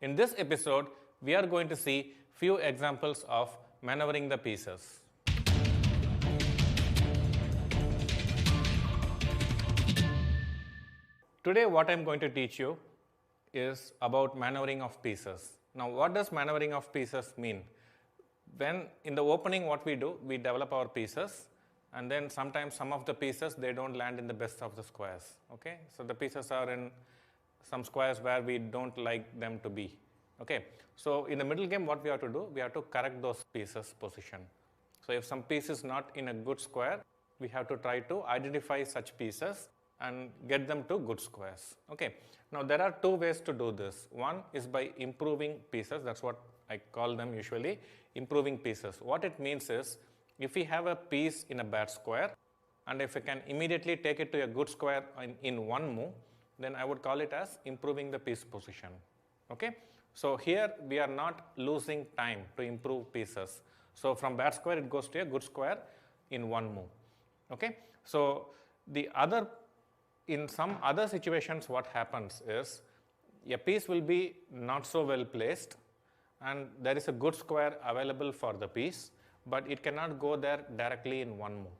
In this episode, we are going to see few examples of maneuvering the pieces. Today what I am going to teach you is about maneuvering of pieces. Now what does maneuvering of pieces mean? When in the opening what we do, we develop our pieces, and then sometimes some of the pieces they don't land in the best of the squares. Okay, so the pieces are in some squares where we don't like them to be. Okay, so in the middle game what we have to do, we have to correct those pieces position. So if some piece is not in a good square, we have to try to identify such pieces and get them to good squares. Okay, now there are two ways to do this. One is by improving pieces. That's what I call them usually, improving pieces. What it means is, if we have a piece in a bad square and if we can immediately take it to a good square in one move, then I would call it as improving the piece position. Okay, so here we are not losing time to improve pieces. So from bad square it goes to a good square in one move. Okay, so in some other situations what happens is, a piece will be not so well placed and there is a good square available for the piece, but it cannot go there directly in one move.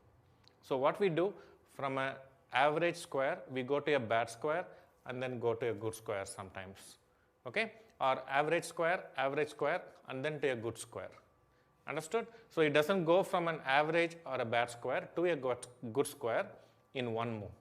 So what we do, from an average square we go to a bad square and then go to a good square sometimes. Okay, or average square and then to a good square. Understood? So it doesn't go from an average or a bad square to a good square in one move.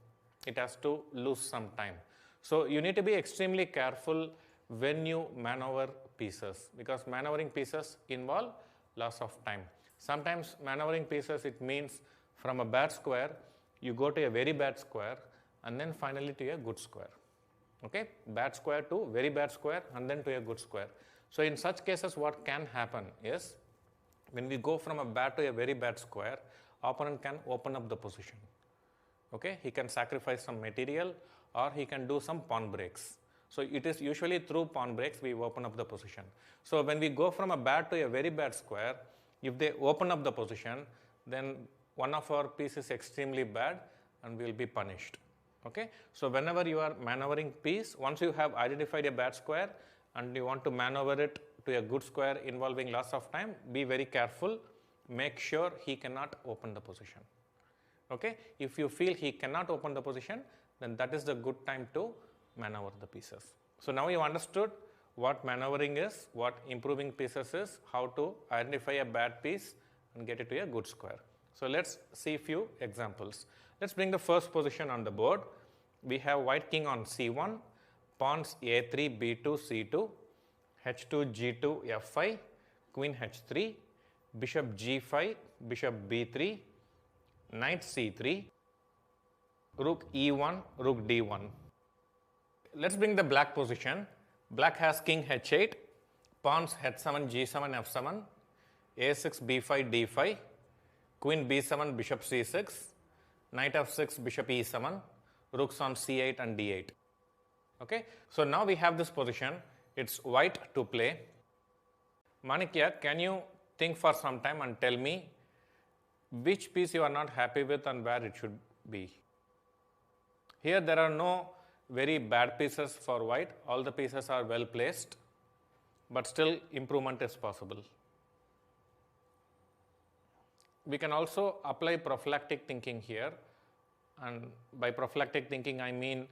It has to lose some time. So you need to be extremely careful when you maneuver pieces, because maneuvering pieces involve loss of time. Sometimes maneuvering pieces, it means from a bad square you go to a very bad square and then finally to a good square. Okay, bad square to very bad square and then to a good square. So in such cases what can happen is, when we go from a bad to a very bad square, opponent can open up the position. Okay, he can sacrifice some material or he can do some pawn breaks. So it is usually through pawn breaks we open up the position. So when we go from a bad to a very bad square, if they open up the position, then one of our pieces is extremely bad and we will be punished. Okay, so whenever you are maneuvering piece, once you have identified a bad square and you want to maneuver it to a good square involving loss of time, be very careful. Make sure he cannot open the position. Okay, if you feel he cannot open the position, then that is the good time to maneuver the pieces. So now you understood what maneuvering is, what improving pieces is, how to identify a bad piece and get it to a good square. So let's see few examples. Let's bring the first position on the board. We have white king on c1, pawns a3, b2, c2, h2, g2, f5, queen h3, bishop g5, bishop b3, knight c3, rook e1, rook d1. Let's bring the black position. Black has king h8, pawns h7, g7, f7, a6, b5, d5, queen b7, bishop c6, knight f6, bishop e7, rooks on c8 and d8. Okay, so now we have this position. It's white to play. Manikya, can you think for some time and tell me which piece you are not happy with and where it should be? Here there are no very bad pieces for white. All the pieces are well placed, but still improvement is possible. We can also apply prophylactic thinking here, and by prophylactic thinking I mean